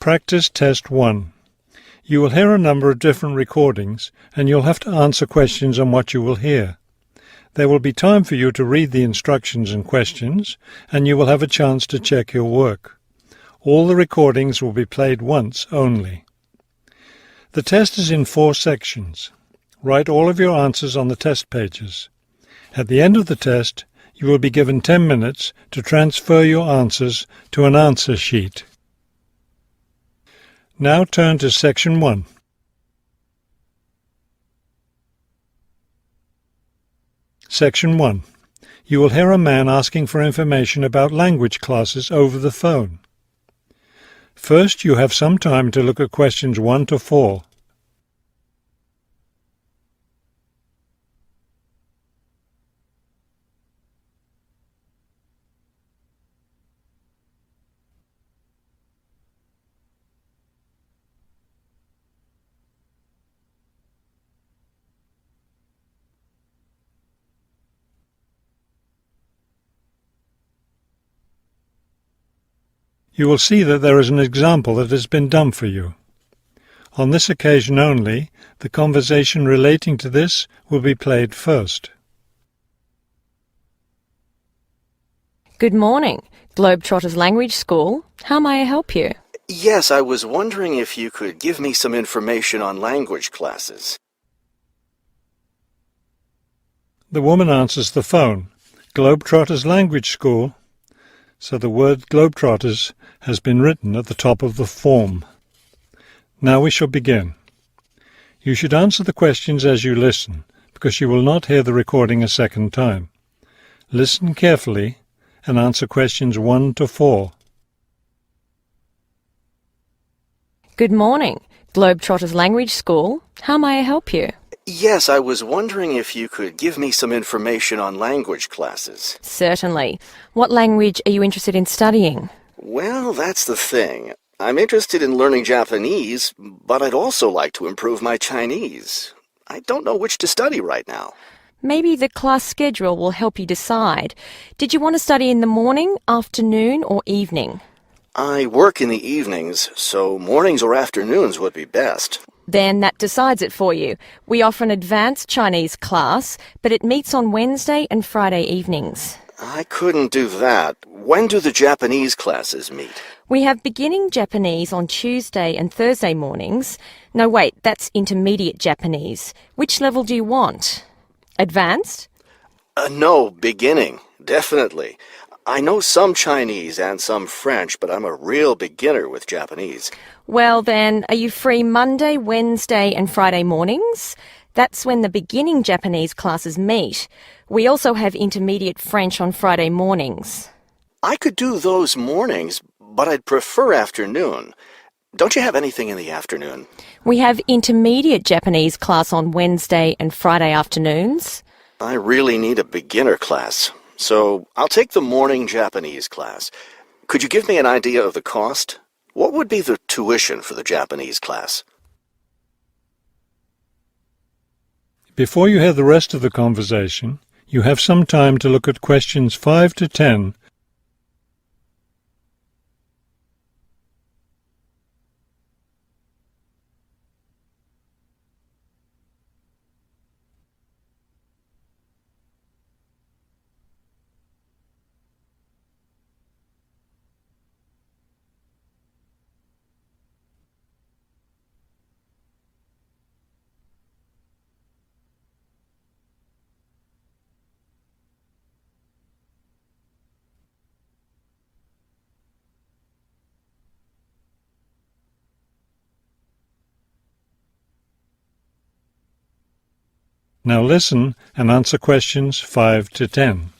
Practice Test 1. You will hear a number of different recordings, and you'll have to answer questions on what you will hear. There will be time for you to read the instructions and questions, and you will have a chance to check your work. All the recordings will be played once only. The test is in 4 sections. Write all of your answers on the test pages. At the end of the test, you will be given 10 minutes to transfer your answers to an answer sheet. Now turn to Section 1. Section 1. You will hear a man asking for information about language classes over the phone. First, you have some time to look at questions 1 to 4. You will see that there is an example that has been done for you. On this occasion only, the conversation relating to this will be played first. Good morning, Globetrotters Language School. How may I help you? Yes, I was wondering if you could give me some information on language classes. The woman answers the phone. Globetrotters Language School. So the word Globetrotters has been written at the top of the form. Now we shall begin. You should answer the questions as you listen, because you will not hear the recording a second time. Listen carefully and answer questions 1 to 4. Good morning, Globetrotters Language School. How may I help you? Yes, I was wondering if you could give me some information on language classes. Certainly. What language are you interested in studying? Well, that's the thing. I'm interested in learning Japanese, but I'd also like to improve my Chinese. I don't know which to study right now. Maybe the class schedule will help you decide. Did you want to study in the morning, afternoon, or evening? I work in the evenings, so mornings or afternoons would be best. Then that decides it for you. We offer an advanced Chinese class, but it meets on Wednesday and Friday evenings. I couldn't do that. When do the Japanese classes meet? We have beginning Japanese on Tuesday and Thursday mornings. No, wait, that's intermediate Japanese. Which level do you want? Advanced? No, beginning, definitely. I know some Chinese and some French, but I'm a real beginner with Japanese. Well then, are you free Monday, Wednesday and Friday mornings? That's when the beginning Japanese classes meet. We also have intermediate French on Friday mornings. I could do those mornings, but I'd prefer afternoon. Don't you have anything in the afternoon? We have intermediate Japanese class on Wednesday and Friday afternoons. I really need a beginner class, so I'll take the morning Japanese class. Could you give me an idea of the cost? What would be the tuition for the Japanese class? Before you hear the rest of the conversation, you have some time to look at questions 5 to 10. Now listen and answer questions 5 to 10.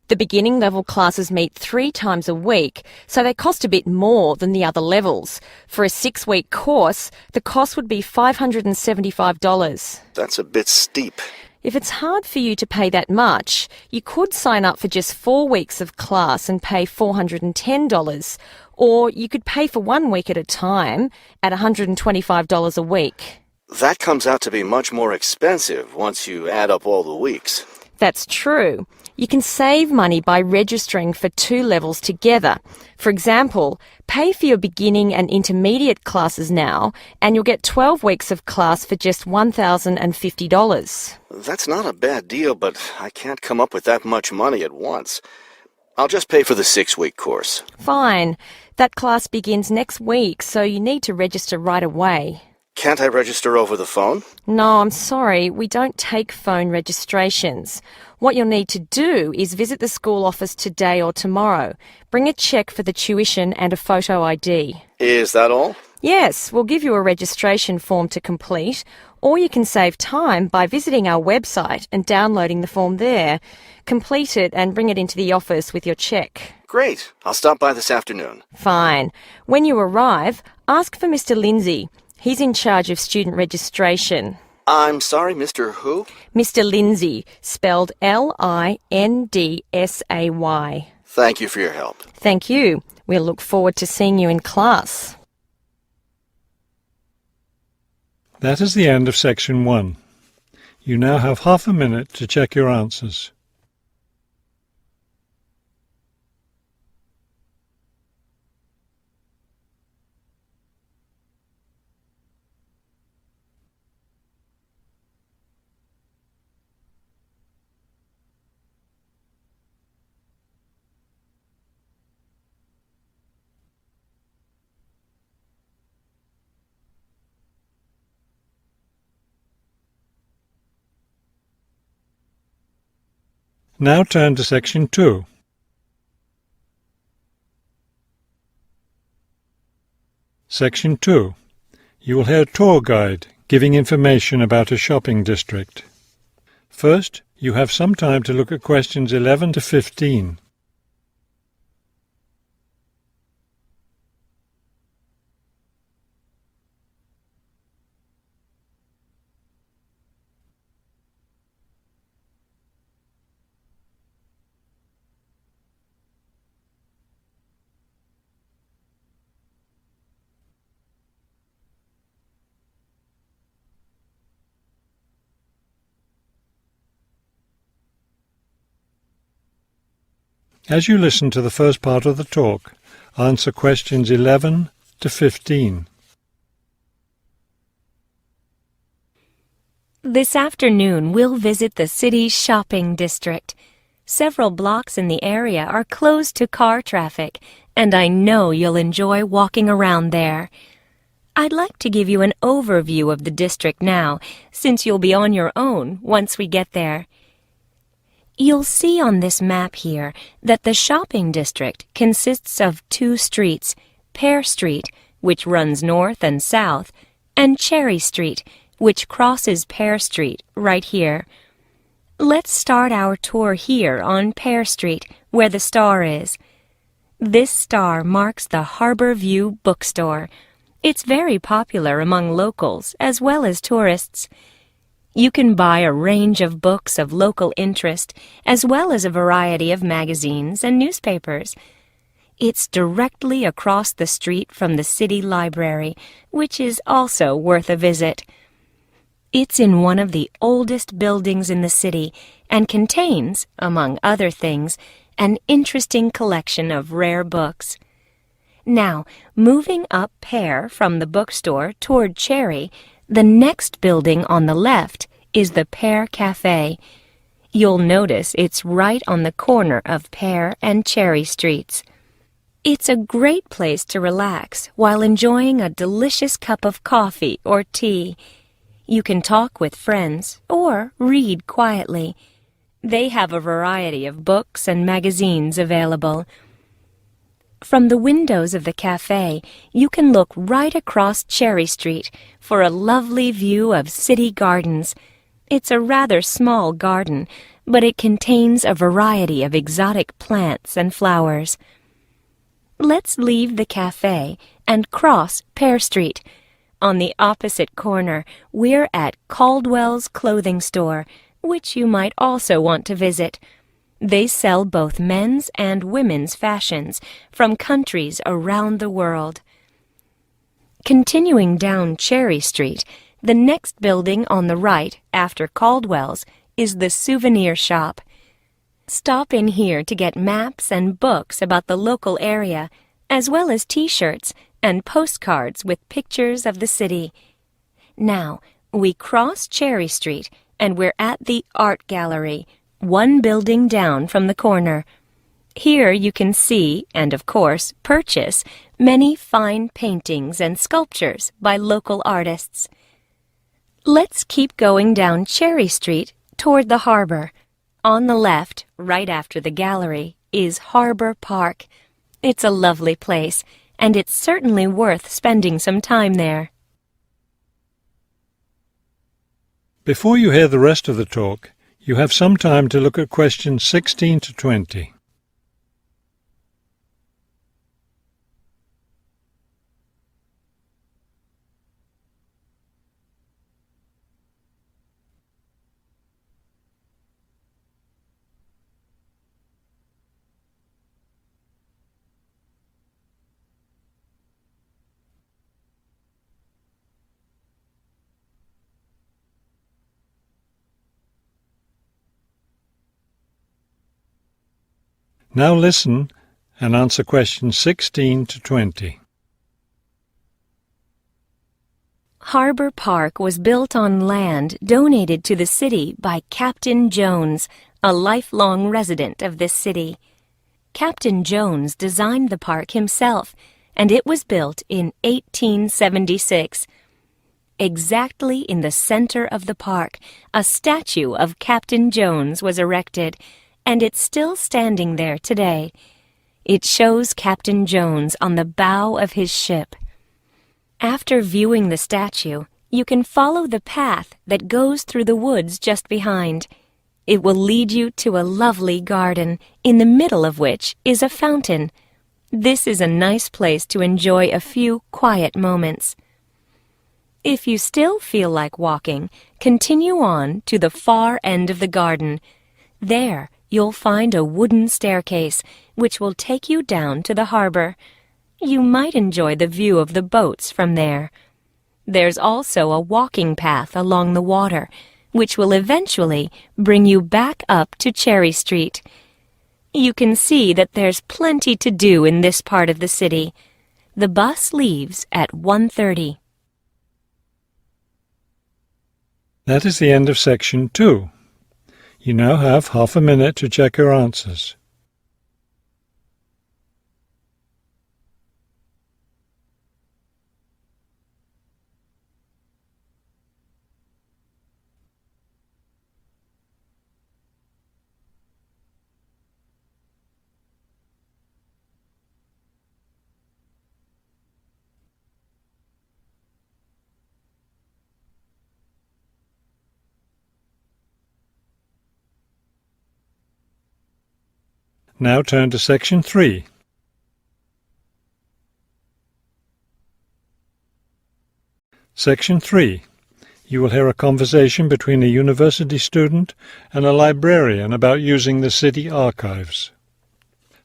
The beginning level classes meet 3 times a week, so they cost a bit more than the other levels. For a 6-week course, the cost would be $575. That's a bit steep. If it's hard for you to pay that much, you could sign up for just 4 weeks of class and pay $410, or you could pay for 1 week at a time at $125 a week. That comes out to be much more expensive once you add up all the weeks. That's true. You can save money by registering for 2 levels together. For example, pay for your beginning and intermediate classes now, and you'll get 12 weeks of class for just $1,050. That's not a bad deal, but I can't come up with that much money at once. I'll just pay for the 6-week course. Fine. That class begins next week, so you need to register right away. Can't I register over the phone? No, I'm sorry. We don't take phone registrations. What you'll need to do is visit the school office today or tomorrow. Bring a cheque for the tuition and a photo ID. Is that all? Yes, we'll give you a registration form to complete, or you can save time by visiting our website and downloading the form there. Complete it and bring it into the office with your cheque. Great. I'll stop by this afternoon. Fine. When you arrive, ask for Mr. Lindsay. He's in charge of student registration. I'm sorry, Mr. Who? Mr. Lindsay, spelled Lindsay. Thank you for your help. Thank you. We'll look forward to seeing you in class. That is the end of section 1. You now have half a minute to check your answers. Now turn to section 2. Section 2. You will hear a tour guide giving information about a shopping district. First, you have some time to look at questions 11 to 15. As you listen to the first part of the talk, answer questions 11 to 15. This afternoon, we'll visit the city's shopping district. Several blocks in the area are closed to car traffic, and I know you'll enjoy walking around there. I'd like to give you an overview of the district now, since you'll be on your own once we get there. You'll see on this map here that the shopping district consists of 2 streets, Pear Street, which runs north and south, and Cherry Street, which crosses Pear Street right here. Let's start our tour here on Pear Street, where the star is. This star marks the Harbor View bookstore. It's very popular among locals as well as tourists. You can buy a range of books of local interest, as well as a variety of magazines and newspapers. It's directly across the street from the city library, which is also worth a visit. It's in one of the oldest buildings in the city and contains, among other things, an interesting collection of rare books. Now, moving up Pear from the bookstore toward Cherry, the next building on the left is the Pear Cafe. You'll notice it's right on the corner of Pear and Cherry Streets. It's a great place to relax while enjoying a delicious cup of coffee or tea. You can talk with friends or read quietly. They have a variety of books and magazines available. From the windows of the cafe, you can look right across Cherry Street for a lovely view of city gardens. It's a rather small garden, but it contains a variety of exotic plants and flowers. Let's leave the cafe and cross Pear Street. On the opposite corner, we're at Caldwell's clothing store, which you might also want to visit. They sell both men's and women's fashions from countries around the world. Continuing down Cherry Street, the next building on the right after Caldwell's is the souvenir shop. Stop in here to get maps and books about the local area, as well as t-shirts and postcards with pictures of the city. Now, we cross Cherry Street and we're at the Art Gallery, one building down from the corner. Here you can see, and of course purchase, many fine paintings and sculptures by local artists. Let's keep going down Cherry Street toward the harbor. On the left, right after the gallery, is Harbor Park. It's a lovely place, and it's certainly worth spending some time there. Before you hear the rest of the talk, you have some time to look at questions 16 to 20. Now listen and answer questions 16 to 20. Harbor Park was built on land donated to the city by Captain Jones, a lifelong resident of this city. Captain Jones designed the park himself, and it was built in 1876. Exactly in the center of the park, a statue of Captain Jones was erected, and it's still standing there today. It shows Captain Jones on the bow of his ship. After viewing the statue, you can follow the path that goes through the woods just behind. It will lead you to a lovely garden, in the middle of which is a fountain. This is a nice place to enjoy a few quiet moments. If you still feel like walking, continue on to the far end of the garden. There, you'll find a wooden staircase, which will take you down to the harbor. You might enjoy the view of the boats from there. There's also a walking path along the water, which will eventually bring you back up to Cherry Street. You can see that there's plenty to do in this part of the city. The bus leaves at 1:30. That is the end of section 2. You now have half a minute to check your answers. Now turn to section 3. Section 3. You will hear a conversation between a university student and a librarian about using the city archives.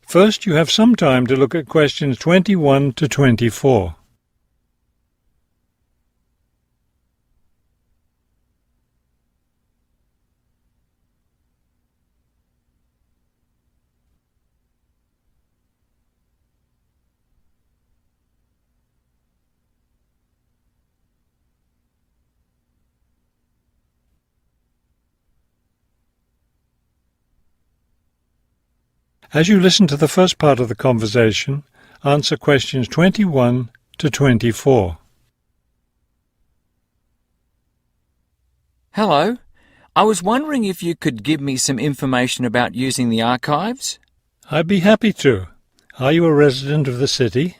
First, you have some time to look at questions 21 to 24. As you listen to the first part of the conversation, answer questions 21 to 24. Hello. I was wondering if you could give me some information about using the archives? I'd be happy to. Are you a resident of the city?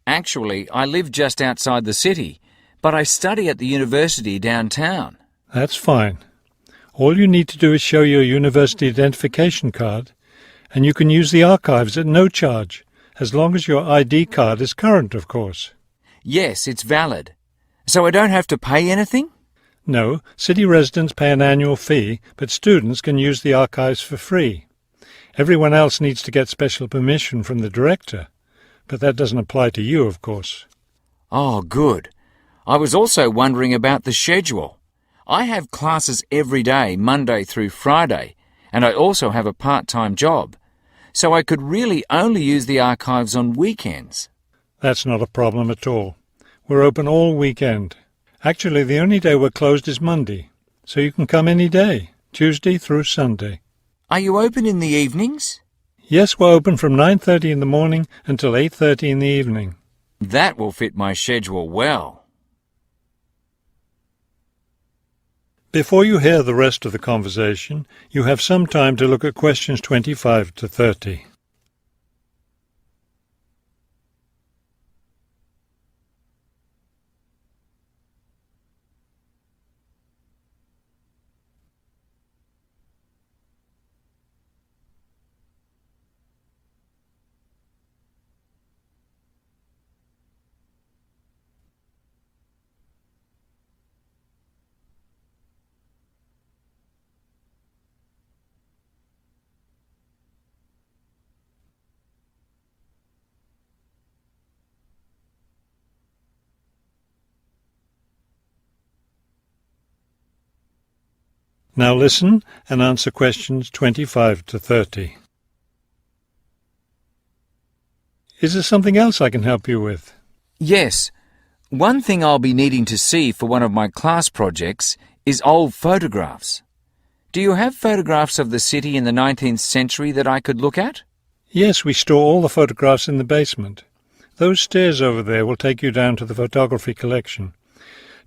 Actually, I live just outside the city, but I study at the university downtown. That's fine. All you need to do is show your university identification card, and you can use the archives at no charge, as long as your ID card is current, of course. Yes, it's valid. So I don't have to pay anything? No, city residents pay an annual fee, but students can use the archives for free. Everyone else needs to get special permission from the director, but that doesn't apply to you, of course. Oh, good. I was also wondering about the schedule. I have classes every day, Monday through Friday, and I also have a part-time job, so I could really only use the archives on weekends. That's not a problem at all. We're open all weekend. Actually, the only day we're closed is Monday, so you can come any day, Tuesday through Sunday. Are you open in the evenings? Yes, we're open from 9:30 in the morning until 8:30 in the evening. That will fit my schedule well. Before you hear the rest of the conversation, you have some time to look at questions 25 to 30. Now listen and answer questions 25 to 30. Is there something else I can help you with? Yes. One thing I'll be needing to see for one of my class projects is old photographs. Do you have photographs of the city in the 19th century that I could look at? Yes, we store all the photographs in the basement. Those stairs over there will take you down to the photography collection.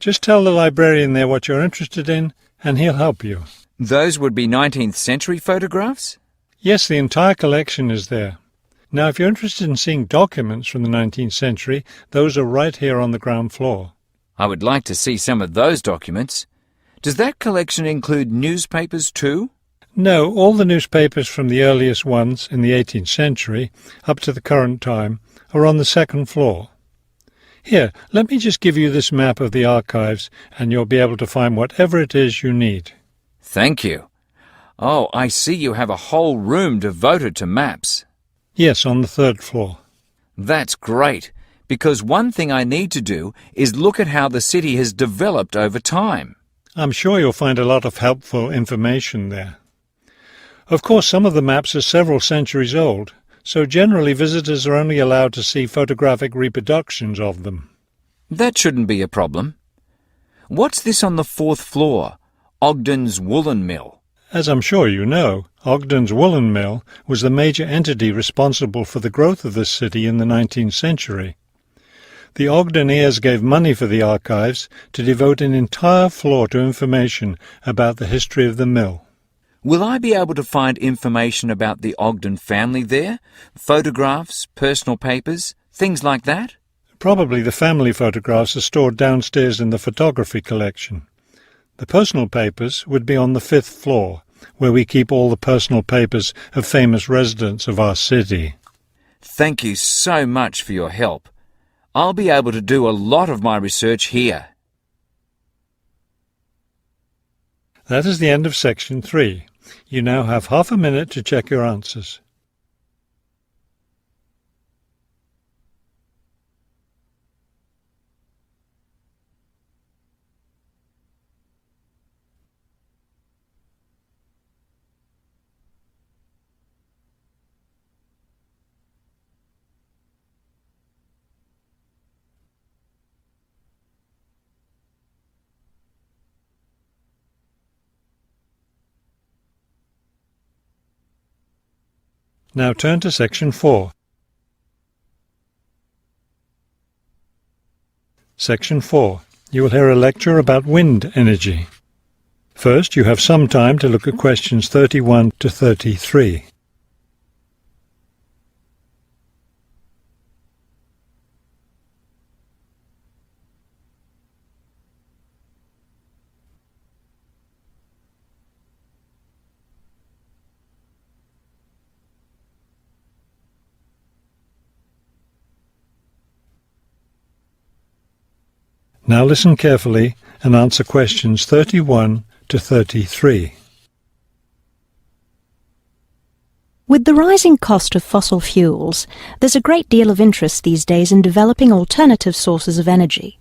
Just tell the librarian there what you're interested in, and he'll help you. Those would be 19th century photographs? Yes, the entire collection is there. Now, if you're interested in seeing documents from the 19th century, those are right here on the ground floor. I would like to see some of those documents. Does that collection include newspapers too? No, all the newspapers from the earliest ones in the 18th century up to the current time are on the second floor. Here, let me just give you this map of the archives, and you'll be able to find whatever it is you need. Thank you. Oh, I see you have a whole room devoted to maps. Yes, on the third floor. That's great, because one thing I need to do is look at how the city has developed over time. I'm sure you'll find a lot of helpful information there. Of course, some of the maps are several centuries old, so generally visitors are only allowed to see photographic reproductions of them. That shouldn't be a problem. What's this on the fourth floor? Ogden's Woolen Mill. As I'm sure you know, Ogden's Woolen Mill was the major entity responsible for the growth of this city in the 19th century. The Ogden heirs gave money for the archives to devote an entire floor to information about the history of the mill. Will I be able to find information about the Ogden family there? Photographs, personal papers, things like that? Probably the family photographs are stored downstairs in the photography collection. The personal papers would be on the fifth floor, where we keep all the personal papers of famous residents of our city. Thank you so much for your help. I'll be able to do a lot of my research here. That is the end of section 3. You now have half a minute to check your answers. Now turn to section 4. Section 4. You will hear a lecture about wind energy. First, you have some time to look at questions 31 to 33. Now listen carefully and answer questions 31 to 33. With the rising cost of fossil fuels, there's a great deal of interest these days in developing alternative sources of energy.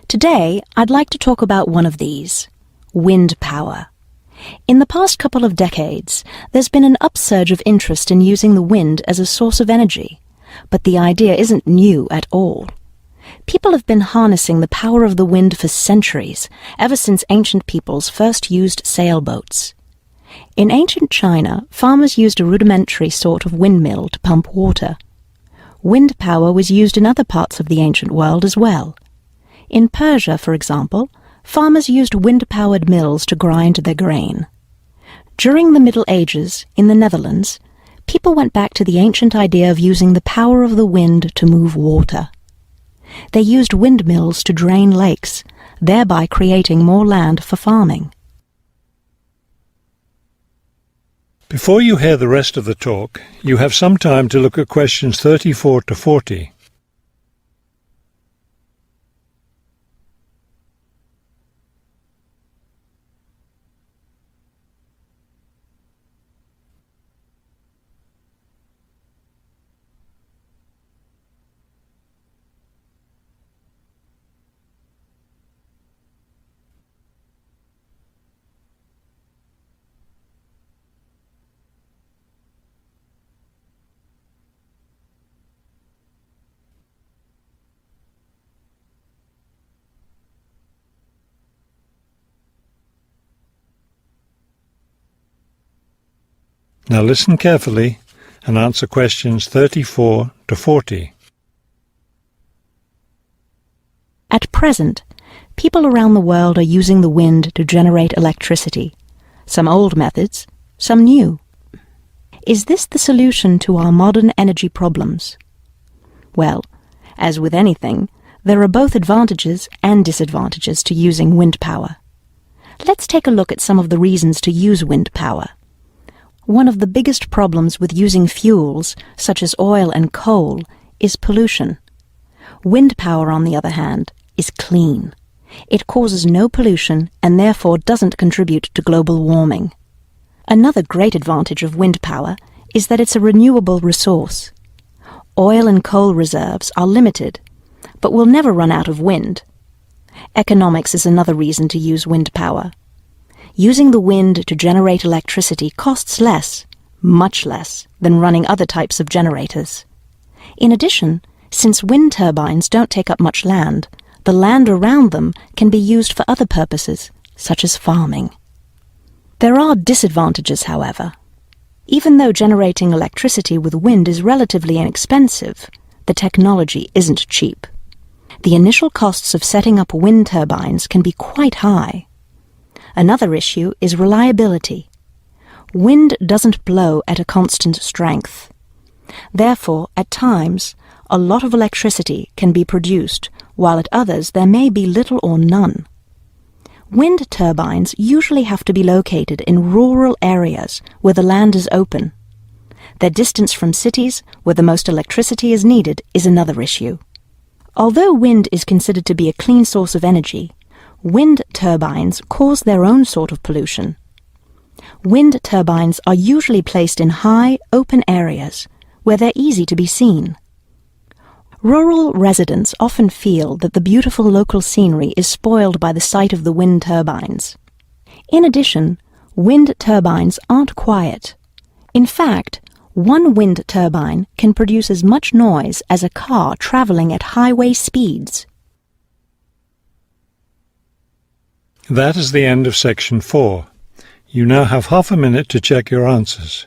Today, I'd like to talk about one of these, wind power. In the past couple of decades, there's been an upsurge of interest in using the wind as a source of energy, but the idea isn't new at all. People have been harnessing the power of the wind for centuries, ever since ancient peoples first used sailboats. In ancient China, farmers used a rudimentary sort of windmill to pump water. Wind power was used in other parts of the ancient world as well. In Persia, for example, farmers used wind-powered mills to grind their grain. During the Middle Ages, in the Netherlands, people went back to the ancient idea of using the power of the wind to move water. They used windmills to drain lakes, thereby creating more land for farming. Before you hear the rest of the talk, you have some time to look at questions 34 to 40. Now listen carefully and answer questions 34 to 40. At present, people around the world are using the wind to generate electricity. Some old methods, some new. Is this the solution to our modern energy problems? Well, as with anything, there are both advantages and disadvantages to using wind power. Let's take a look at some of the reasons to use wind power. One of the biggest problems with using fuels, such as oil and coal, is pollution. Wind power, on the other hand, is clean. It causes no pollution and therefore doesn't contribute to global warming. Another great advantage of wind power is that it's a renewable resource. Oil and coal reserves are limited, but will never run out of wind. Economics is another reason to use wind power. Using the wind to generate electricity costs less, much less, than running other types of generators. In addition, since wind turbines don't take up much land, the land around them can be used for other purposes, such as farming. There are disadvantages, however. Even though generating electricity with wind is relatively inexpensive, the technology isn't cheap. The initial costs of setting up wind turbines can be quite high. Another issue is reliability. Wind doesn't blow at a constant strength. Therefore, at times, a lot of electricity can be produced, while at others there may be little or none. Wind turbines usually have to be located in rural areas where the land is open. Their distance from cities, where the most electricity is needed, is another issue. Although wind is considered to be a clean source of energy, wind turbines cause their own sort of pollution. Wind turbines are usually placed in high, open areas where they're easy to be seen. Rural residents often feel that the beautiful local scenery is spoiled by the sight of the wind turbines. In addition, wind turbines aren't quiet. In fact, one wind turbine can produce as much noise as a car traveling at highway speeds. That is the end of section 4. You now have half a minute to check your answers.